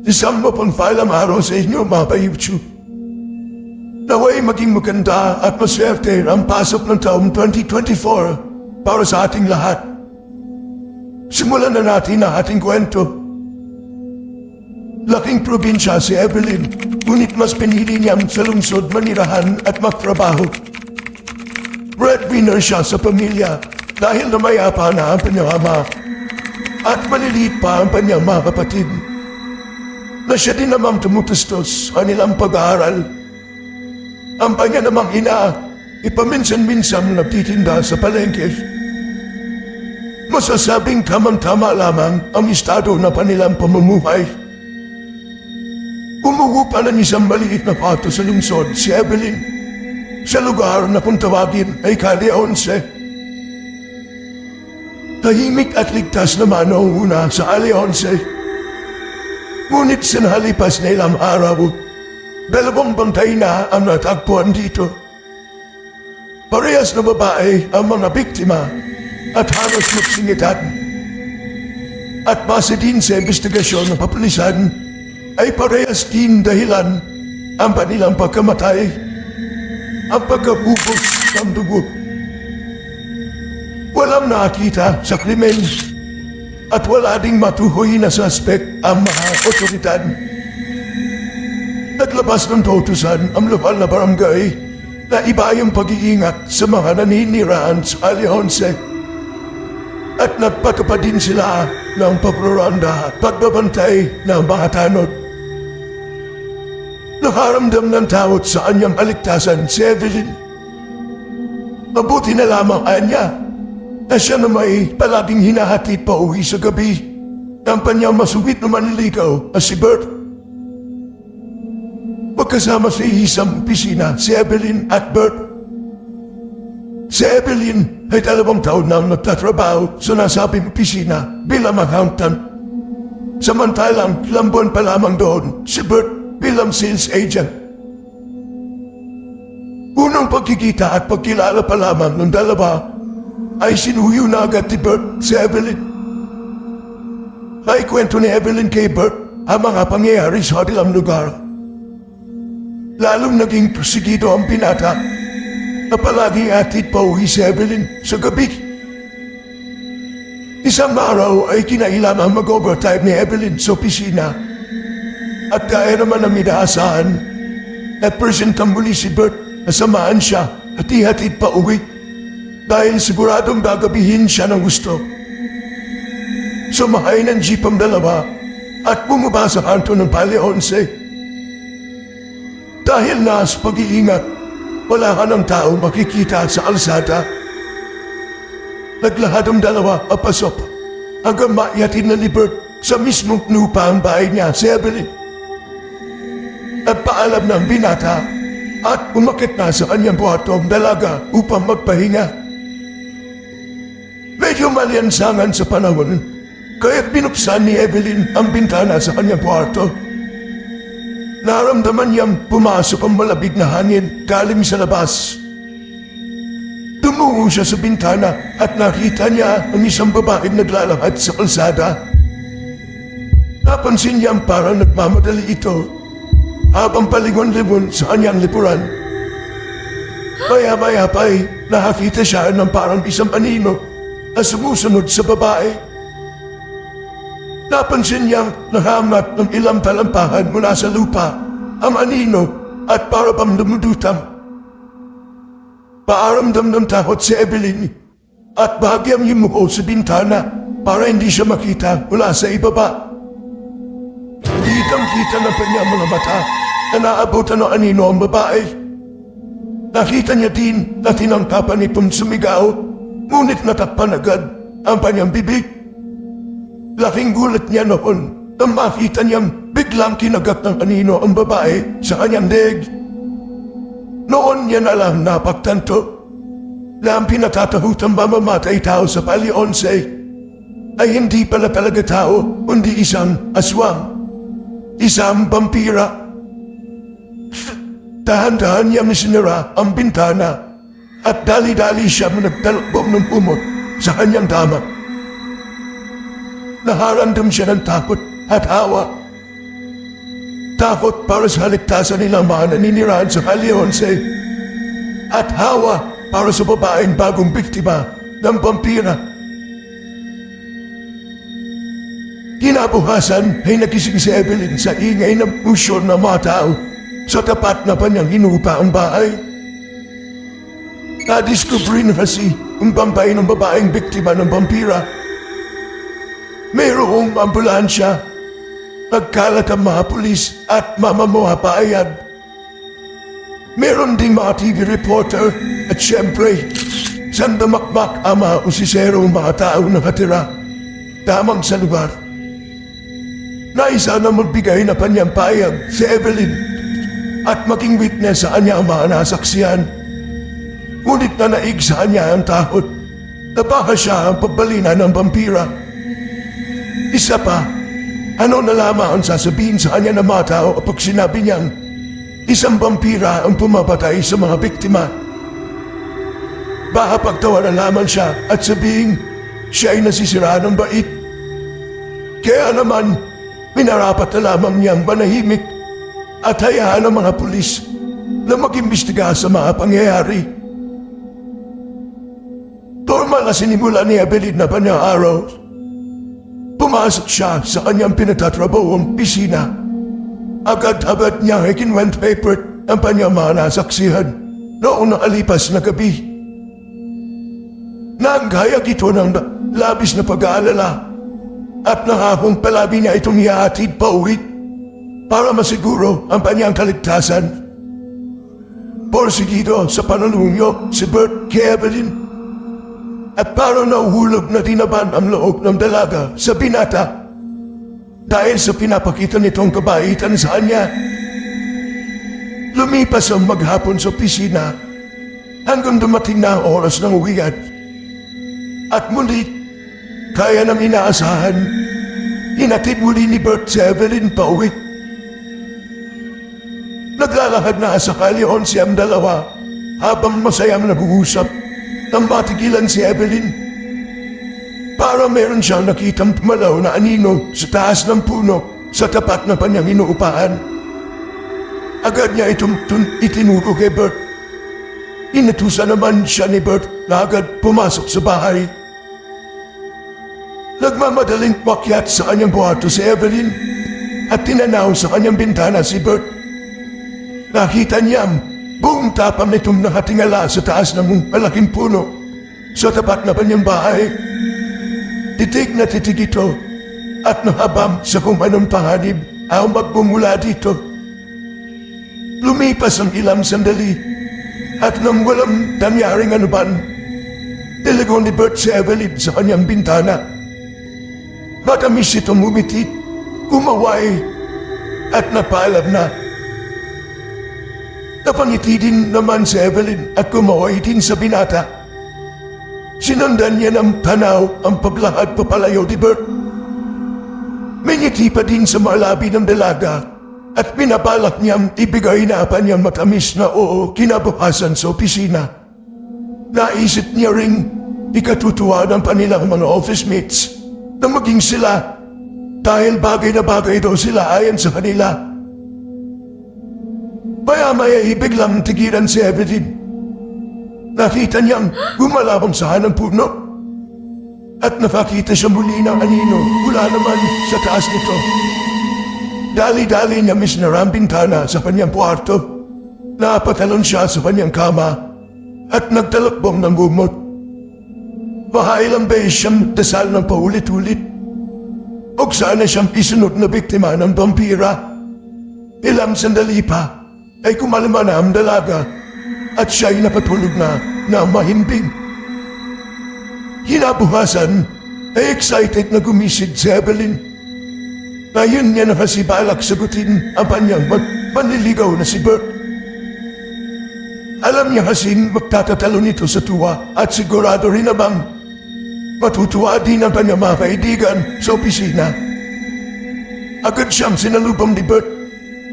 Isang mapangpalang araw sa inyo mga ka-YouTube. Naway maging maganda at maswerte ang pasok ng taong 2024 para sa ating lahat. Simulan na natin ang ating kwento. Laking probinsya si Evelyn, ngunit mas pinili niyang sa lungsod manirahan at magtrabaho. Breadwinner siya sa pamilya dahil namayapa na ang kanyang ama at maliliit pa ang kanyang mga kapatid na siya din namang tumutustos sa nilang pag-aaral. Ang kanya namang ina, ipaminsan-minsang nagtitinda sa palengke. Masasabing tamang-tama lamang ang estado na kanilang pamumuhay. Umuupa ng isang maliit na kwarto sa lungsod si Evelyn sa lugar na kung tawagin ay Calle 11. Tahimik at ligtas naman ang una sa Calle 11. Ngunit sa nalipas na ilang araw, dalawang bantay na ang natagpuan dito. Parehas na babae ang mga biktima at halos magsingitan. At base din sa investigasyon ng kapulisan, ay parehas din dahilan ang kanilang pagkamatay, ang pagkabubos ng dugo. Walang nakita sa krimen at wala ding matuhoy na suspect ang mga otoridad. Naglabas ng kautusan ang lokal na barangay na iba yung pag-iingat sa mga naninirahan sa Calle 11 at nagpatupad din sila ng pagroranda at pagbabantay ng mga tanod. Nakaramdam ng takot sa kanyang kaligtasan si Evelyn. Mabuti na lamang anya na siya na may palaging hinahatid pa uwi sa gabi ng kanyang masugit na manliligaw na si Bert. Magkasama sa isang opisina si Evelyn at Bert. Si Evelyn ay 2 taon nang nagtatrabaho sa nasabing opisina bilang accountant. Samantalang ilang buwan pa lamang doon si Bert bilang sales agent. Unang pagkikita at pagkilala pa lamang ng dalawa ay sinuyo na agad ni Bert si Evelyn. Naikwento ni Evelyn kay Bert ang mga pangyayari sa kanilang lugar. Lalong naging prosigido ang binata na palaging atid pa uwi si Evelyn sa gabi. Isang araw ay kinailangan mag-overtime ni Evelyn sa opisina at kaya naman ang inaasahan na presentang muli si Bert na samahan siya at ihatid pa uwi dahil siguradong gagabihin siya ng gusto. Sumakay ng jeep ang dalawa at bumaba sa kanto ng Calle 11. Dahil na sa pag-iingat, wala ka ng tao makikita sa kalsada. Naglahad ang dalawa papasok hanggang maihatid na ni Bert sa mismong lupa ang bahay niya si Evelyn. Nagpaalam ng binata at umakit na sa kanyang buhato ang dalaga upang magpahinga. Medyo maliansangan sa panahon, kaya't binuksan ni Evelyn ang bintana sa kanyang kwarto. Naramdaman niyang pumasok ang malabig na hangin galing sa labas. Tumungo siya sa bintana at nakita niya ang isang babaeng naglalakad sa kalsada. Napansin niyang parang nagmamadali ito habang palingon-lingon sa kanyang lipuran. Maya-maya pa'y nakakita siya ng parang isang anino na sumusunod sa babae. Napansin niyang nahangat ng ilang talampakan mula sa lupa ang anino at para pang lumudutang. Paaramdam ng takot si Evelyn at bahagyang yumuko sa bintana para hindi siya makita mula sa ibaba. Kitang-kita ng kanyang mga mata na naabutan ng anino ang babae. Nakita niya din na tinangkapan itong sumigaw, ngunit natakpan agad ang kanyang bibig. Laking gulat niya noon nang makita niyang biglang kinagat ng anino ang babae sa kanyang leeg. Noon niya na lang napagtanto na ang pinatatahutang mamamatay tao sa Calle 11 ay hindi pala talaga tao, kundi isang aswang, isang vampira. Dahan-dahan niyang sinira ang bintana at dali-dali siya nagtalakbong ng umot sa kanyang dama. Naharamdam siya ng takot at hawa takot para sa haligtasan nilang mga naninirahan sa Calle 11 at hawa para sa babaeng bagong biktima ng vampira. Kinabukasan ay nagising si Evelyn sa ingay ng pusyon ng mga tao sa tapat na kanyang inuupaang bahay. Nadiskubre na kasi ang bangkay ng babaeng biktima ng vampira. Mayroong ambulansya, nagkalat ang mga pulis at mamamuha paayad. Meron ding mga TV reporter at syempre, sandamakmak ang mga usiserong mga tao nakatira tamang sa lugar. Naisa na magbigay na kanyang payag si Evelyn at maging witness sa kanya ang mga nasaksihan. Ngunit na naig sa kanya ang takot na baka siya ang pabalina ng vampira. Isa pa, ano na lamang ang sasabihin sa kanya ng mga tao kapag sinabi niyang isang vampira ang pumapatay sa mga biktima? Baka pagtawa na lamang siya at sabihin siya ay nasisira ng bait. Kaya naman, minarapat na lamang niyang manahimik at hayaan ang mga pulis na mag-imbestiga sa mga pangyayari. Normal na sinimula ni Evelyn na kanyang araw. Pumasok siya sa kanyang pinatatrabawang pisina. Agad-agad niya ay kinwent paper ang kanyang mga nasaksihan noong nakalipas na gabi. Nanggayag ito ng labis na pag-aalala at nakakong palabi niya itong ihahatid pa uwi para masiguro ang kanyang kaligtasan. Porsigido sa pananungyo si Bert kay Evelyn at parang nahuhulog na tinaban ang loob ng dalaga sa binata dahil sa pinapakita nitong kabaitan sa kanya. Lumipas ang maghapon sa opisina hanggang dumating na ang oras ng uwian. At muli, kaya nang inaasahan, hinatid muli ni Bert si Evelyn pa uwi. Naglalakad na sa Calle 11 ang dalawa habang masayang nag-uusap nang matigilan si Evelyn. Para meron siyang nakitang pumalaw na anino sa taas ng puno sa tapat ng kanyang inuupahan. Agad niya itong itinuro kay Bert. Inutusan naman siya ni Bert na agad pumasok sa bahay. Nagmamadaling pakyat sa kanyang buhato si Evelyn at tinanaw sa kanyang bintana si Bert. Nakita niyang buong tapang nitong nakatingala sa taas ng malaking puno sa tapat na kanyang bahay. Titig na titig ito at nahabam sa kung anong panganib ang magbumula dito. Lumipas ang ilang sandali at nang walang nangyaring anuman, niligaw ni Bert si Evelyn sa kanyang bintana. Matamis itong umiti, umaway at napalab na. Napangiti din naman si Evelyn at kumaway din sa binata. Sinundan niya ng tanaw ang paglakad papalayo ni Bert. May ngiti pa din sa mga labi ng dalaga at pinabalak niyang ibigay na kanyang matamis na oo kinabukasan sa opisina. Naisip niya ring ikatutuwa ng kanilang mga office mates na maging sila dahil bagay na bagay daw sila ayon sa kanila. Maya-maya biglang tigilan si Evelyn. Nakita niyang gumalabang sa hanang puno at nakakita siya muli ng anino mula naman sa taas nito. Dali-dali niya misnara ang bintana sa kanyang kwarto. Napatalon siya sa kanyang kama at nagtalakbong ng gumot. Mahailang beses siyang dasal ng paulit-ulit. O sana siyang isunod na biktima ng vampira. Ilang sandali pa ay kumalma na ang dalaga at siya'y napatulog na mahimbing. Hinabukasan ay excited na gumisid si Evelyn. Ngayon niya na kasi balak sagutin ang kanyang manliligaw na si Bert. Alam niya kasing magtatatalo nito sa tuwa at sigurado rin namang matutuwa din ang kanyang mga kaibigan sa opisina. Agad siyang sinalubong ni Bert.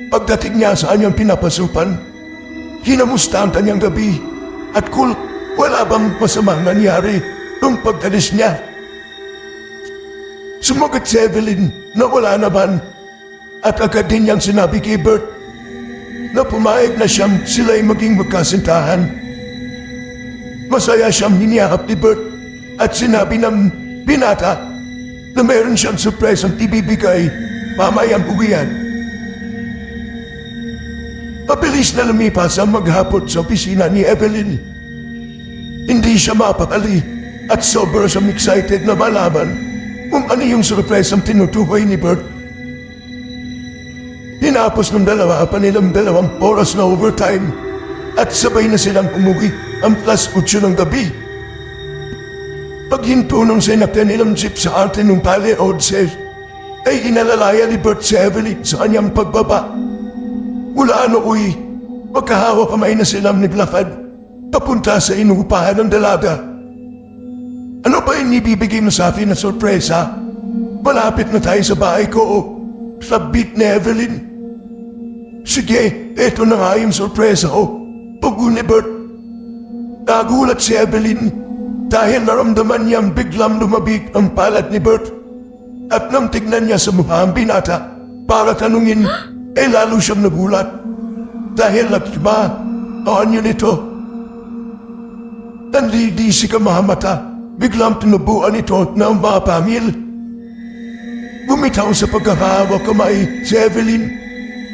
Pagdating niya sa kanyang pinapasupan, kinamusta ang kanyang gabi at wala bang masamang nangyari nung pagdalis niya. Sumagot si Evelyn na wala naman At agad din niyang sinabi kay Bert na pumayag na siyang sila'y maging magkasintahan. Masaya siyang hiniyakap ni Bert at sinabi ng binata na meron siyang surprise ang ibibigay mamayang uwian. Mabilis na lumipas ang maghapon sa opisina ni Evelyn. Hindi siya mapakali at sobra siyang excited na malaman kung ano yung surprise ang tinutukoy ni Bert. Hinapos ng dalawa pa nilang 2 oras na overtime at sabay na silang umuwi ang +8 ng gabi. Paghinto ng sinakyan nilang jeep sa arte ng Pale 11 ay inalalaya ni Bert si Evelyn sa kanyang pagbaba. Mula nooy, magkahawa kamay na silang naglakad papunta sa inuupahan ng dalaga. Ano ba yung ibibigay mo sa akin na sorpresa? Malapit na tayo sa bahay ko, sabit ni Evelyn. Sige, eto na nga yung sorpresa ko, pugo ni Bert. Nagulat si Evelyn dahil naramdaman niyang biglang lumabig ang palad ni Bert. At nang tignan niya sa mukha ang binata para tanungin, lalo siyang nagulat dahil nagtiba ang anyo nito. Nandidisi ka mahamata, biglang tinubuan ito na ang mga pamil. Bumitaw sa pagkakahawa kamay si Evelyn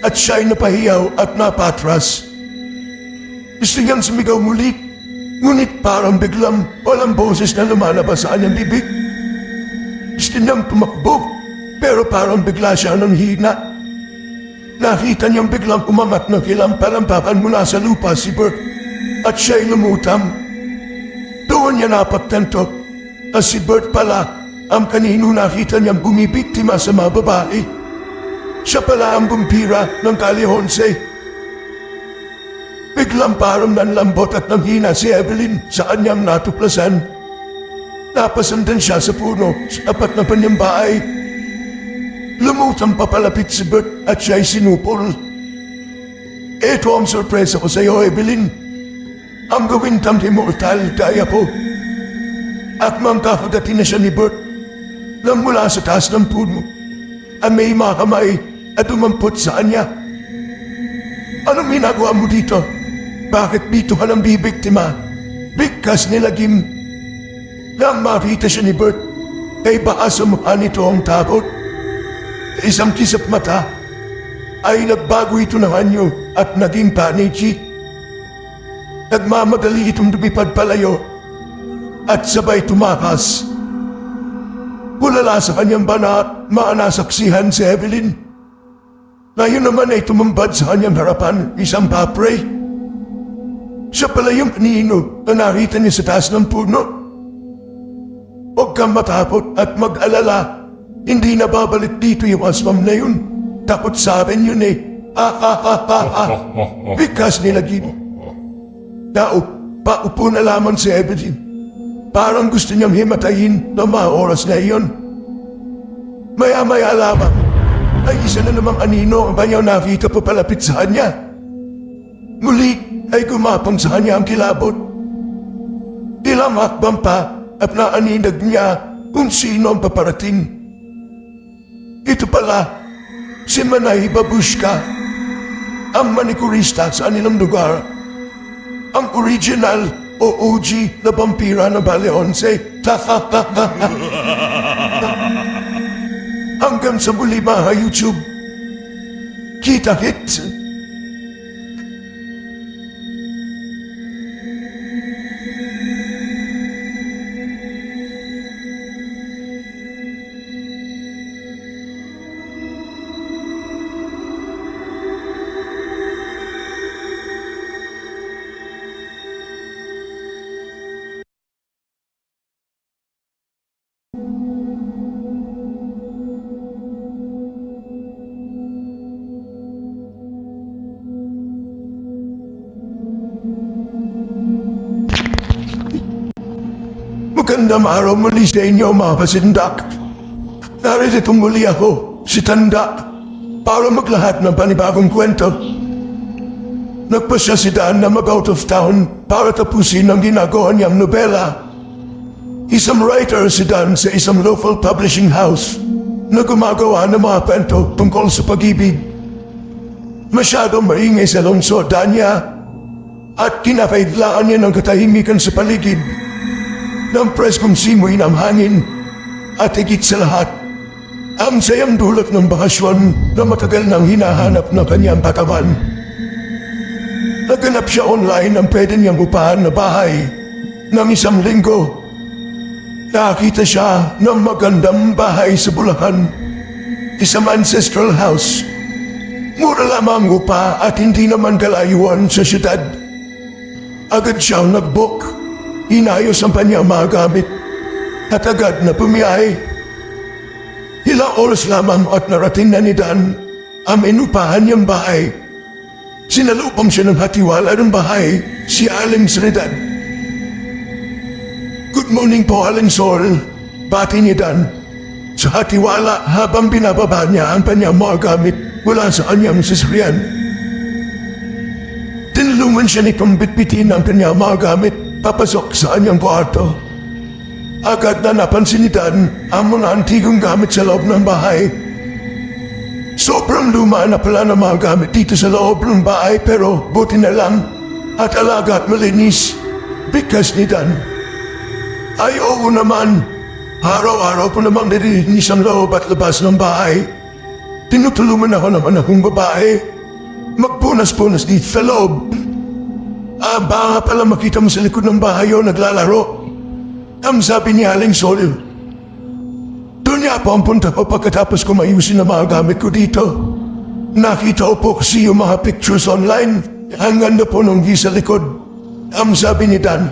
at siya'y napahiyaw at napatras. Gusto niyang sumigaw muli, ngunit parang biglang walang boses na lumalabas sa kanyang bibig. Gusto niyang tumakbo, pero parang bigla siya nang hina. Nakita niyang biglang umangat na kilampalan mula sa lupa si Bert at siya'y lumutang. Doon niya napagtanto na si Bert pala ang kanino nakita niyang bumibiktima sa mga babae. Siya pala ang bumpira ng Kali 11. Biglang parang nanlambot at nanghina si Evelyn sa kanyang natuklasan. Napasundan siya sa puno sa tapat ng kanyang bahay. Lumutang papalapit si Bert at siya'y sinupol. Ito ang sorpresa ko sa iyo, Evelyn. Ang gawin tang immortal gaya po. At mangkakagatin na siya ni Bert nang mula sa taas ng puno ang may mga kamay at umampot sa kanya. Anong ginagawa mo dito? Bakit dito ka nang bibiktima? Bigkas nilagim. Nang makita siya ni Bert, ay baka sa mukha nito ang takot. Isang kisap mata ay nagbago ito ng anyo at naging panichi. Nagmamadali itong lumipad palayo at sabay tumakas. Bulala sa kanyang banat, maanasaksihan si Evelyn. Ngayon naman ay tumambad sa kanyang harapan isang papre. Siya pala yung kanino na nakita niya sa taas ng puno. Huwag kang matakot at mag-alala. Hindi na babalik dito yung aswang na yun. Takot sa akin yun eh. Bigkas nilagim. Paupo na lamang si Evelyn. Parang gusto niyang himatayin ng mga oras na iyon. Maya-maya lamang ay isa na namang anino ang banyaw nakita pa palapit sa kanya. Muli ay gumapang sa kanya ang kilabot. Ilang hakbang pa at naaninag niya kung sino ang paparating. Ito pala, si Manay Babushka, ang manikurista sa anilang lugar. Ang original o OG na vampira ng Bale 11. Hanggang sa muli mga YouTube. Kita-kits! Magandang araw muli sa inyo mga kasindak. Narito muli ako, si Tanda, para maglahat ng panibagong kwento. Nagpasya si Dan na mag-out of town para tapusin ang ginagawa niyang nobela. Isang writer si Dan sa isang local publishing house na gumagawa ng mga kwento tungkol sa pag-ibig. Masyadong maingay sa lungsod niya at kinakaidlaan niya ng katahimikan sa paligid ng preskong simoy ng hangin at higit sa lahat, ang sayang dulot ng bakasyon na matagal nang hinahanap ng kanyang katawan. Naganap siya online ng pwede niyang upahan na bahay ng 1 linggo. Nakakita siya ng magandang bahay sa Bulacan, isang ancestral house. Mura lamang ang upa at hindi naman kalayuan sa syudad. Agad siyang nag-book, inayos ang kanyang mga gamit at agad na pumiyahe. Ilang oras lamang at narating na ni Dan ang inupahan niyang bahay. Sinalubong siya ng hatiwala ng bahay, si Aling Trinidad. "Good morning po, Aling Sol," bati ni Dan sa hatiwala habang binababa niya ang kanyang mga gamit mula sa kanyang sasakyan. Tinulungan siya nitong bitbitin ang kanyang mga gamit papasok sa kanyang kwarto. Agad na napansin ni Dan ang mga antigong gamit sa loob ng bahay. Sobrang luma na pala ng mga gamit dito sa loob ng bahay pero buti na lang at alaga at malinis. Bigkas ni Dan. "Ay oo naman, araw-araw po namang nililinis ang loob at labas ng bahay. Tinutulungan ako naman akong babae. Magpunas-punas dito sa loob. Baka pala makita mo sa likod ng bahay o naglalaro," ang sabi ni Aling Sol. "Doon niya po ang punta ko pagkatapos ko mayusin ang mga gamit ko dito. Nakita ko po kasi yung mga pictures online. Ang ganda po nung sa likod," ang sabi ni Dan.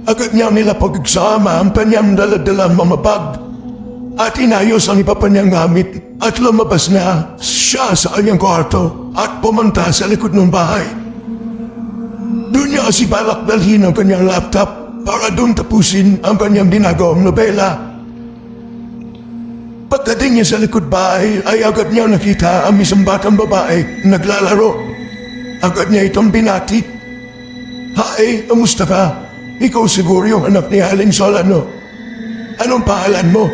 Agad niya nila pag-agsama ang kanyang daladalang mga bag at inayos ang iba pa niyang gamit at lumabas na siya sa kanyang kwarto at pumunta sa likod ng bahay. Doon niya kasi balak dalhin ang kanyang laptop para doon tapusin ang kanyang ginagawang nobela. Pagdating niya sa likod bahay ay agad niya nakita ang isang batang babae naglalaro. Agad niya itong binati. "Hi, kamusta ka? Ikaw siguro yung anak ni Aling Sol, ano? Anong pangalan mo?"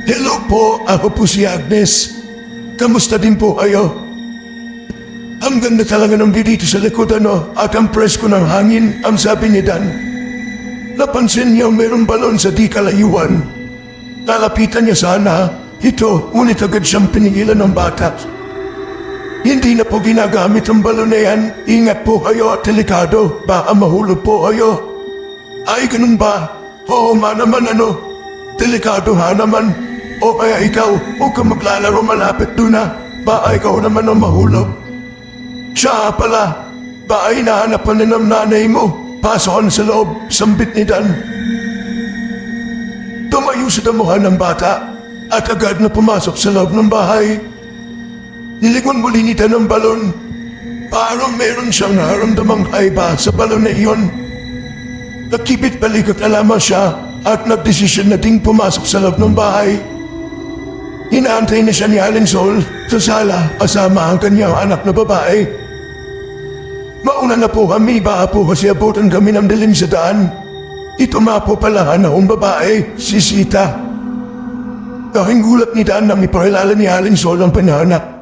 "Hello po, ako po si Agnes. Kamusta din po kayo? Ang ganda talaga ng view dito sa likod, ano? At ang presko ng hangin," ang sabi ni Dan. Napansin niya mayroong balon sa di kalayuan. Nalapitan niya sana ito, ngunit agad siyang pinigilan ng bata. "Hindi na po ginagamit ang balon na yan. Ingat po kayo at delikado. Baka mahulog po kayo." "Ay, ganun ba? Oo nga naman, ano? Delikado ha naman. O kaya ikaw, huwag ka maglalaro malapit doon na. Baka ikaw naman ang mahulog." "Siya pala, baka hinahanap ka na ng nanay mo. Pasok sa loob," sambit ni Dan. Tumayo sa damuhan ng bata at agad na pumasok sa loob ng bahay. Nilingon muli ni Dan ang balon. Parang meron siyang nararamdamang kaiba sa balon na iyon. Nakibit balik at lamang siya at nagdesisyon na ding pumasok sa loob ng bahay. Inaantay na siya ni Aling Sol sa sala kasama ang kanyang anak na babae. "Mauna na po kami, baka po kasi abutan kami ng dilim sa daan. Ito nga po pala ang babae, si Sita." Daking gulat ni Dan nang ipakilala ni Aling Sol ang panganak.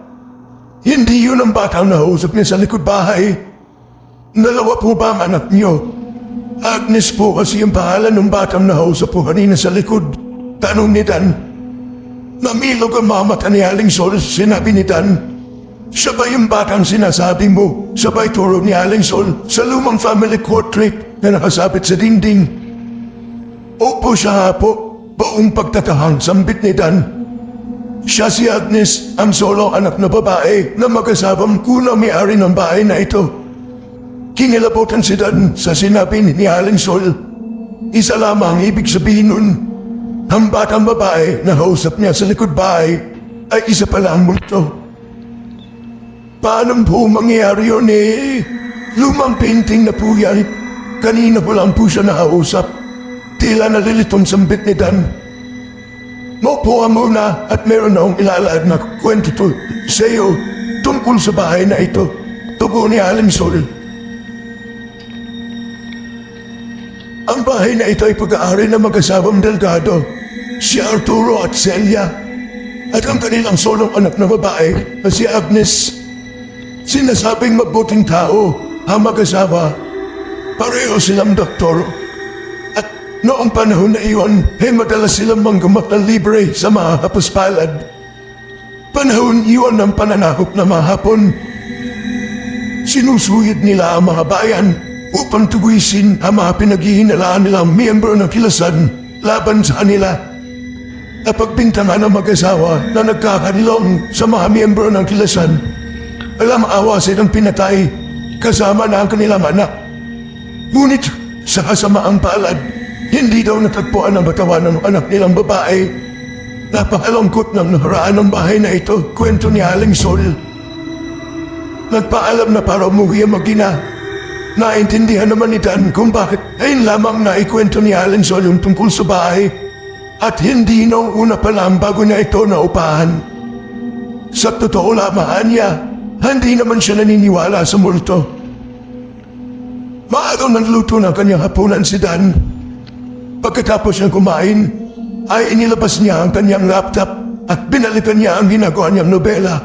Hindi yun ang batang nausap niya sa likod bahay. "Dalawa po ba ang anak niyo?" "Agnes po kasi ang pangalan ng batang nausap po kanina sa likod," tanong ni Dan. Namilog ang mga mata ni Aling Sol, sinabi ni Dan. "Siya ba yung batang sinasabi mo?" Sabay turo ni Aling Sol sa lumang family portrait na nakasabit sa dingding. "Opo, siya po," buong pagtatahang sambit ni Dan. Siya si Agnes, ang solo anak na babae na mag-asabang kunang may-ari ng bahay na ito. Kinilabutan si Dan sa sinabi ni Aling Sol. Isa lamang ibig sabihin nun. Ang batang babae na kausap niya sa likod bahay ay isa pala ang multo. Paano po mangyayari yun eh? Lumang painting na po yan. Kanina po lang po siya nakausap. Tila nalilitong sambit ni Dan. Maupo ka muna at meron na akong ilalahad na kwento to sa iyo tungkol sa bahay na ito. Tugo ni Aling Sol. Ang bahay na ito ay pag-aari ng mag-asawang Delgado. si Arturo at Celia, at ang kanilang solong anak na babae na si Agnes. Sinasabing mabuting tao ang mag-asawa. Pareho silang doktor. At noong panahon na iyon, ay madalas silang manggamot na libre sa mga kapuspalad. Panahon iyon ng pananakop na mga Hapon. Sinusuyod nila ang mga bayan upang tugisin ang mga pinaghihinalaan nilang miyembro ng kilasan laban sa kanila. Napagbintangan ng mag-asawa na nagkakadilong sa mga miyembro ng kilasan. Alam awa silang pinatay kasama na ang kanilang anak. Ngunit sa kasamaang palad, hindi daw natagpuan ang batawan ng anak nilang babae. Napakalungkot ng nakaraan ng bahay na ito, kwento ni Aling Sol. Nagpaalam na para umuwi ang mag-ina. Naintindihan naman ni Dan kung bakit ayun lamang naikwento ni Aling Sol yung tungkol sa bahay. At hindi noong una pa lang bago niya ito naupahan. Sa totoo lamang niya, hindi naman siya naniniwala sa multo. Maaraw nagluto ng kanyang hapunan si Dan. Pagkatapos niyang kumain, ay inilabas niya ang kanyang laptop at binalikan niya ang ginagawa niyang nobela.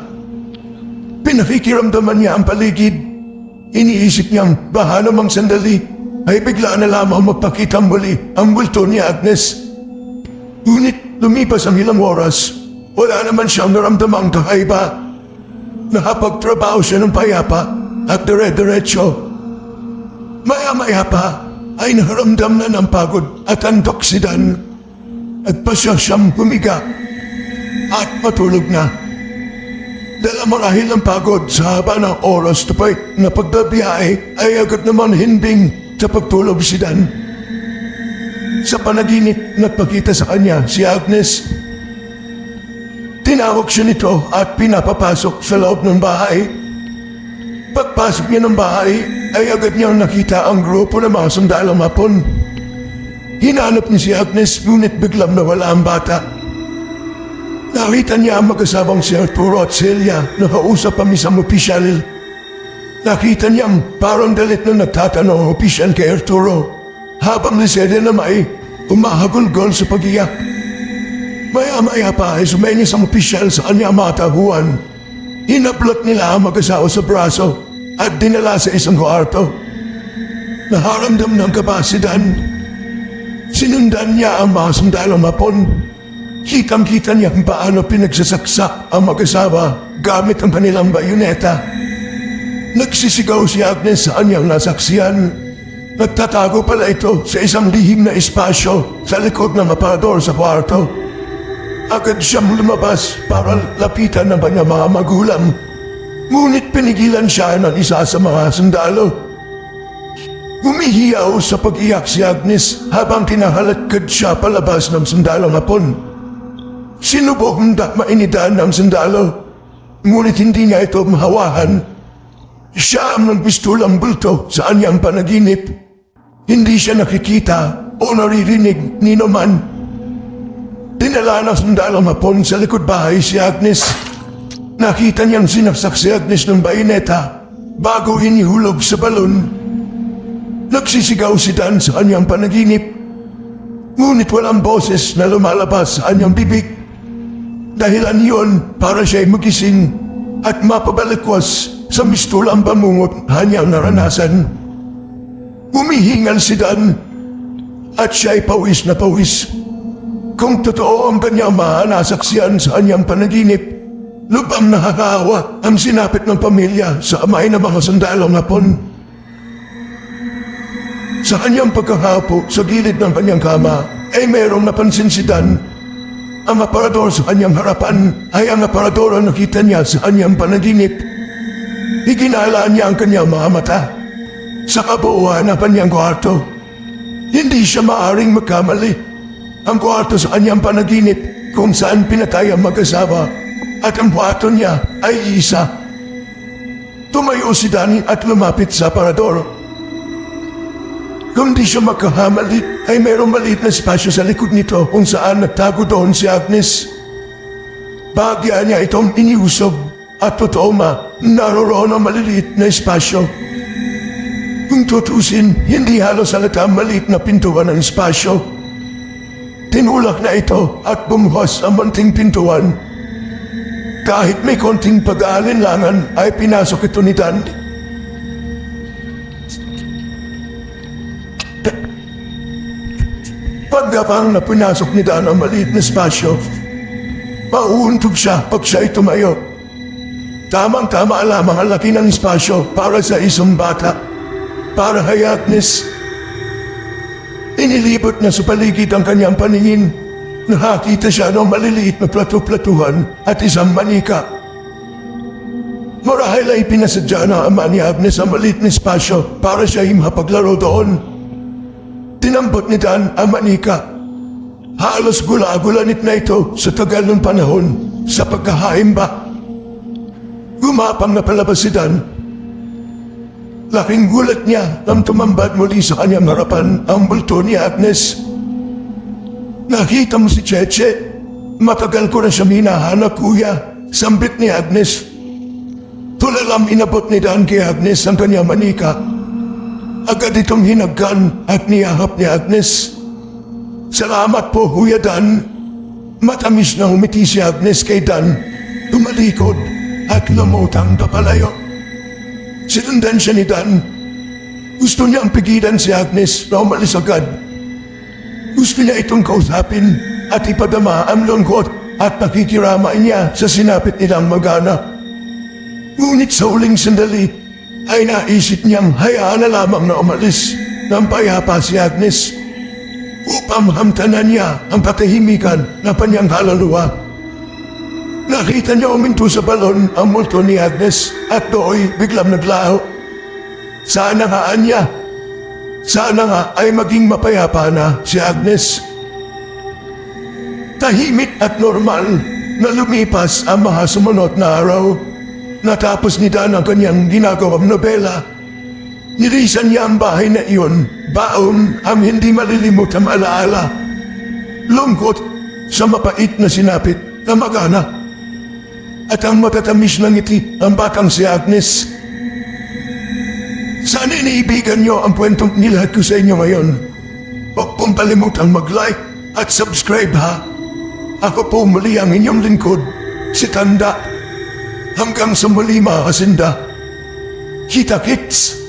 Pinakikiramdaman niya ang paligid. Iniisip niyang baka namang sandali ay bigla na lamang magpakita muli ang multo ni Agnes. Ngunit lumipas ang ilang oras, wala naman siyang naramdamang kakaiba. Nakapagtrabaho siya ng payapa at dire-diretso. Maya-maya pa ay naramdam na ng pagod at antok si Dan. Nagpasya siyang humiga at matulog na. Dala marahil ng pagod sa haba ng oras na pagbabiyahe ay agad naman hinbing sa pagtulog si Dan. Sa panaginip, nagpakita sa kanya si Agnes. Tinawag siya nito at pinapapasok sa loob ng bahay. Pagpasok niya ng bahay, ay agad niyang nakita ang grupo ng mga sundalong Hapon. Hinanap niya si Agnes, ngunit biglang nawala ang bata. Nakita niya ang mag-asabang si Arturo at Celia na kausap ang isang opisyal. Nakita niyang parang galit na nagtatanong ang opisyal kay Arturo, habang si Celia na may umahagulgol sa pag-iyak. Maya-maya pa ay sumenyas ang opisyal sa kanyang mga taguan. Hinablot nila ang mag-asawa sa braso at dinala sa isang kwarto. Naharamdam ng kapasidad. Sinundan niya ang mga sundalong Hapon. Kitang-kita niya kung paano pinagsasaksak ang mag-asawa gamit ang kanilang bayoneta. Nagsisigaw si Agnes sa kanyang nasaksiyan. Nagtatago pala ito sa isang lihim na espasyo sa likod ng aparador sa kwarto. Agad siyang lumabas para lapitan ng kanyang mga magulang. Ngunit pinigilan siya ng isa sa mga sundalo. Humihiyaw sa pag-iyak si Agnes habang kinahalatkad siya palabas ng sundalong Hapon. Sinubukang mainidan ng sundalo, ngunit hindi niya ito mahawahan. Siya ang nagpistulang bulto sa kanyang panaginip. Hindi siya nakikita o naririnig ni naman. Dinala ng sundalong Hapon sa likod bahay si Agnes. Nakita niyang sinaksak si Agnes ng bayoneta bago inihulog sa balon. Nagsisigaw si Dan sa kanyang panaginip. Ngunit walang boses na lumalabas sa kanyang bibig. Dahilan iyon para siya'y magising at mapabalikwas sa mistulang bangungot na kanyang naranasan. Humihingal si Dan at siya'y pawis na pawis. Kung totoo ang kanyang mga nasaksiyan sa kanyang panaginip, lubhang nakakahawa ang sinapit ng pamilya sa amay ng mga sundalong Hapon. Sa kanyang pagkakapo sa gilid ng kanyang kama ay mayroong napansin si Dan. Ang aparador sa kanyang harapan ay ang aparador ang nakita niya sa kanyang panaginip. Iginala niya ang kanyang mga mata. Sa kabuuan ng kanyang kwarto, hindi siya maaring magkamali. Ang kwarto sa kanyang panaginip kung saan pinatay ang mag-asawa at ang kwarto niya ay isa. Tumayo si Danny at lumapit sa aparador. Kung di siya magkahamali, ay mayroong maliit na espasyo sa likod nito kung saan nagtago doon si Agnes. Bahagya niya itong iniusog at totoo naroroon ang maliliit na espasyo. Kung tutusin, hindi halos halata ang maliit na pintuan ng espasyo. tinulak na ito at bumuhos ang munting pintuan. Kahit may konting pag-aalinlangan ay pinasok ito ni Dan. Pagkapang na pinasok ni Dan ang maliit na espasyo, mauuntog siya pag siya ay tumayo. Tamang-tama lamang ang laki ng espasyo para sa isang bata, para kay Agnes. Inilibot na sa paligid ang kanyang paningin. Nakakita siya ng maliliit na plato-platuhan at isang manika. Marahil ay pinasadya na ama ni Agnes ang maliit na espasyo para siya ay mapaglaro doon. Tinambot ni Dan ang manika. Halos gula-gulanit na ito sa tagal ng panahon sa pagkahaimba. Gumapang na palabas si Dan. Laking gulat niya nang tumambad muli sa kanyang harapan ang bulto ni Agnes. Nakita mo si Cheche? Matagal ko na siya minahanap, kuya. Sambit ni Agnes. Tulalang inabot ni Dan kay Agnes ang kanyang manika. Agad itong hinagkan at niyahap ni Agnes. Salamat po, Kuya Dan. Matamis na umiti si Agnes kay Dan. Tumalikod at lumutang papalayo. Sinundan siya ni Dan. Gusto niyang pigilan si Agnes na umalis agad. Gusto niya itong kausapin at ipadama ang lungkot at nakikiramay niya sa sinapit nilang mag-anak. Ngunit sa uling sandali ay naisip niyang hayaan na lamang na umalis ng payapa si Agnes upang mahamtanan niya ang patahimikan na kanyang kaluluwa. Nakita niya uminto sa balon ang multo ni Agnes at dooy biglang naglaho. Sana nga niya. Sana nga ay maging mapayapa na si Agnes. Tahimik at normal na lumipas ang mga sumunod na araw. Natapos ni Dan ang kanyang ginagawang nobela. Nilisan niya ang bahay na iyon, baon ang hindi malilimutang alaala. Lungkot sa mapait na sinapit na mag-anak. At ang matatamis na ngiti ang batang si Agnes. Sana iniibigan niyo ang kwentong nilahad ko sa inyo ngayon. Huwag pong kalimutang mag-like at subscribe ha. Ako po muli ang inyong lingkod, si Tanda. Hanggang sa muli mga kasinda. Kita-kits!